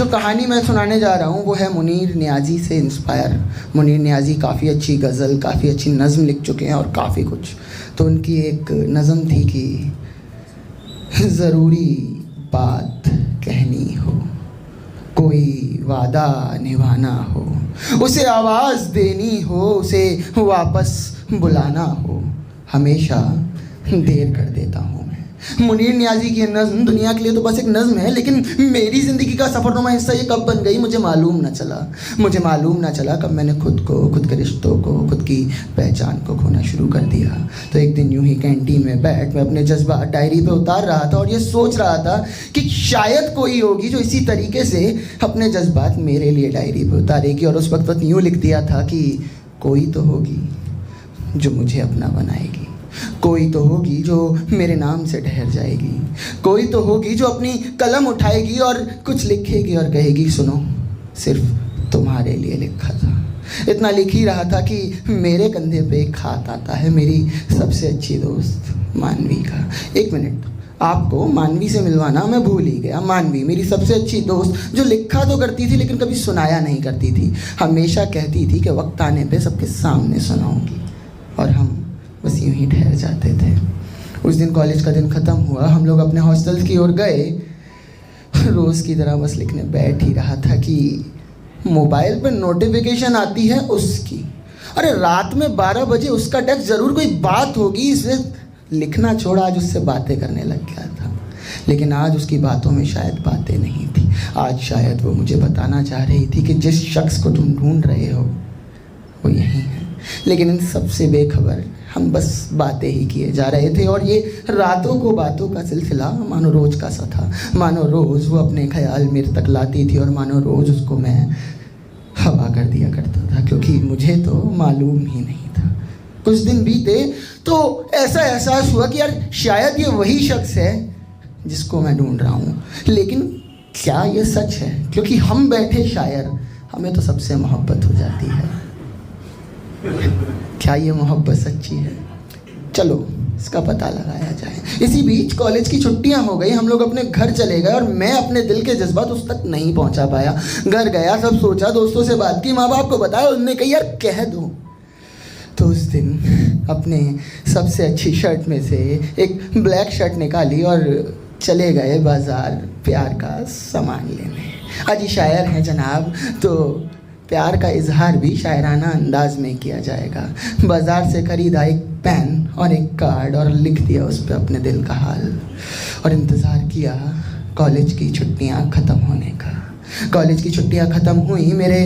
जो कहानी मैं सुनाने जा रहा हूँ वो है मुनीर नियाज़ी से इंस्पायर। मुनीर नियाज़ी काफ़ी अच्छी गज़ल, काफ़ी अच्छी नज़्म लिख चुके हैं और काफ़ी कुछ। तो उनकी एक नज़्म थी कि ज़रूरी बात कहनी हो, कोई वादा निभाना हो, उसे आवाज़ देनी हो, उसे वापस बुलाना हो, हमेशा देर कर देता हूँ मैं। मुनीर नियाज़ी की नज़्म दुनिया के लिए तो बस एक नज़्म है, लेकिन मेरी ज़िंदगी का सफ़रनुमा हिस्सा ये कब बन गई मुझे मालूम ना चला कब मैंने खुद को, खुद के रिश्तों को, खुद की पहचान को खोना शुरू कर दिया। तो एक दिन यूं ही कैंटीन में बैठ मैं अपने जज्बात डायरी पे उतार रहा था और ये सोच रहा था कि शायद कोई होगी जो इसी तरीके से अपने जज्बात मेरे लिए डायरी पे उतारेगी। और उस वक्त यूँ लिख दिया था कि कोई तो होगी जो मुझे अपना बनाएगी, कोई तो होगी जो मेरे नाम से ठहर जाएगी, कोई तो होगी जो अपनी कलम उठाएगी और कुछ लिखेगी और कहेगी सुनो सिर्फ तुम्हारे लिए लिखा था। इतना लिख ही रहा था कि मेरे कंधे पे एक हाथ आता है मेरी सबसे अच्छी दोस्त मानवी का। एक मिनट, आपको मानवी से मिलवाना मैं भूल ही गया। मानवी मेरी सबसे अच्छी दोस्त जो लिखा तो करती थी लेकिन कभी सुनाया नहीं करती थी। हमेशा कहती थी कि वक्त आने पे सबके सामने सुनाऊंगी, और हम बस यूं ही ठहर जाते थे। उस दिन कॉलेज का दिन ख़त्म हुआ, हम लोग अपने हॉस्टल की ओर गए। रोज़ की तरह बस लिखने बैठ ही रहा था कि मोबाइल पर नोटिफिकेशन आती है उसकी। अरे रात में 12 बजे उसका टेक्स्ट, ज़रूर कोई बात होगी, इसलिए लिखना छोड़ा, आज उससे बातें करने लग गया था। लेकिन आज उसकी बातों में शायद बातें नहीं थी। आज शायद वो मुझे बताना चाह रही थी कि जिस शख्स को तुम ढूंढ रहे हो वो यही है। लेकिन इन सबसे बेखबर हम बस बातें ही किए जा रहे थे, और ये रातों को बातों का सिलसिला मानो रोज़ का सा था। मानो रोज़ वो अपने ख्याल मेरे तक लाती थी और मानो रोज़ उसको मैं हवा कर दिया करता था, क्योंकि मुझे तो मालूम ही नहीं था। कुछ दिन बीते तो ऐसा एहसास हुआ कि यार शायद ये वही शख्स है जिसको मैं ढूंढ रहा हूँ। लेकिन क्या ये सच है? क्योंकि हम बैठे शायर, हमें तो सबसे मोहब्बत हो जाती है। क्या ये मोहब्बत सच्ची है? चलो इसका पता लगाया जाए। इसी बीच कॉलेज की छुट्टियां हो गई, हम लोग अपने घर चले गए और मैं अपने दिल के जज्बात उस तक नहीं पहुंचा पाया। घर गया, सब सोचा, दोस्तों से बात की, माँ बाप को बताया, उन्होंने कहा यार कह दो। तो उस दिन अपने सबसे अच्छी शर्ट में से एक ब्लैक शर्ट निकाली और चले गए बाज़ार प्यार का सामान लेने। अजी शायर हैं जनाब, तो प्यार का इजहार भी शायराना अंदाज में किया जाएगा। बाज़ार से खरीदा एक पेन और एक कार्ड और लिख दिया उस पर अपने दिल का हाल, और इंतज़ार किया कॉलेज की छुट्टियां ख़त्म होने का। कॉलेज की छुट्टियां ख़त्म हुई, मेरे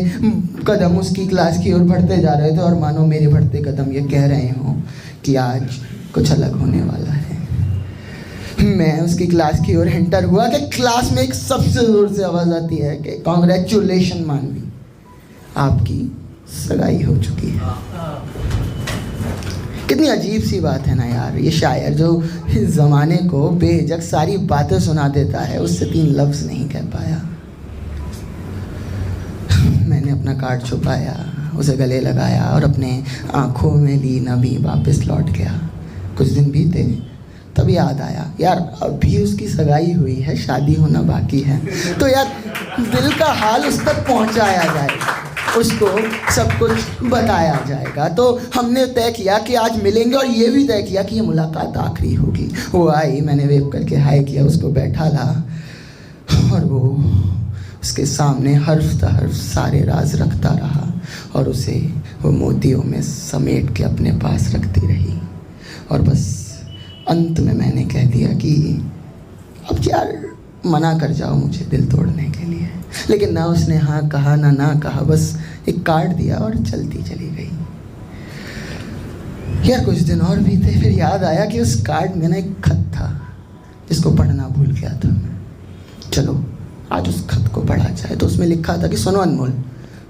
कदम उसकी क्लास की ओर बढ़ते जा रहे थे, और मानो मेरे बढ़ते कदम ये कह रहे हों कि आज कुछ अलग होने वाला है। मैं उसकी क्लास की ओर एंटर हुआ कि क्लास में एक सबसे ज़ोर से आवाज़ आती है कि कॉन्ग्रेचुलेशन मानवी, आपकी सगाई हो चुकी है। कितनी अजीब सी बात है ना यार। ये शायर जो इस ज़माने को बेझक सारी बातें सुना देता है, उससे 3 लफ्ज़ नहीं कह पाया। मैंने अपना कार्ड छुपाया, उसे गले लगाया और अपने आँखों में ली नमी वापस लौट गया। कुछ दिन बीते, तब याद आया यार अभी उसकी सगाई हुई है, शादी होना बाकी है। तो यार दिल का हाल उस तक पहुँचाया जाएगा, उसको सब कुछ बताया जाएगा। तो हमने तय किया कि आज मिलेंगे, और ये भी तय किया कि ये मुलाकात आखिरी होगी। वो आई, मैंने वेव करके हाय किया, उसको बैठा ला, और वो उसके सामने हर्फ दहर्फ सारे राज रखता रहा, और उसे वो मोतियों में समेट के अपने पास रखती रही। और बस अंत में मैंने कह दिया कि अब यार मना कर जाओ मुझे दिल तोड़ने के लिए। लेकिन ना उसने हाँ कहा ना कहा, बस एक कार्ड दिया और चलती चली गई। यार कुछ दिन और बीते, फिर याद आया कि उस कार्ड में ना एक खत था जिसको पढ़ना भूल गया था मैं। चलो आज उस खत को पढ़ा जाए। तो उसमें लिखा था कि सुनो अनमोल,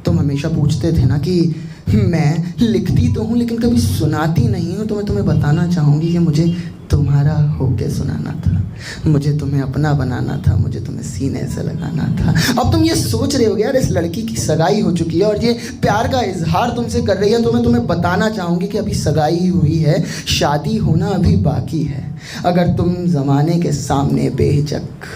तुम हमेशा पूछते थे ना कि मैं लिखती तो हूँ लेकिन कभी सुनाती नहीं हूँ, तो मैं तुम्हें बताना चाहूँगी कि मुझे तुम्हारा होके सुनाना था, मुझे तुम्हें अपना बनाना था, मुझे तुम्हें सीने से लगाना था। अब तुम ये सोच रहे हो यार इस लड़की की सगाई हो चुकी है और ये प्यार का इजहार तुमसे कर रही है, तो मैं तुम्हें बताना चाहूँगी कि अभी सगाई हुई है, शादी होना अभी बाकी है। अगर तुम ज़माने के सामने बेहिचक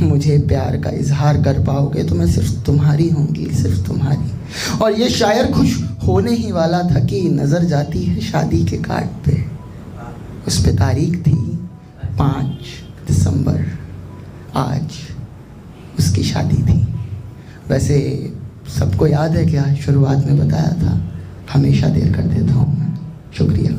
मुझे प्यार का इजहार कर पाओगे तो मैं सिर्फ तुम्हारी होंगी, सिर्फ तुम्हारी। और ये शायर खुश होने ही वाला था कि नज़र जाती है शादी के कार्ड पे, उस पे तारीख थी 5 दिसंबर, आज उसकी शादी थी। वैसे सबको याद है क्या, शुरुआत में बताया था, हमेशा देर कर देता हूँ मैं। शुक्रिया।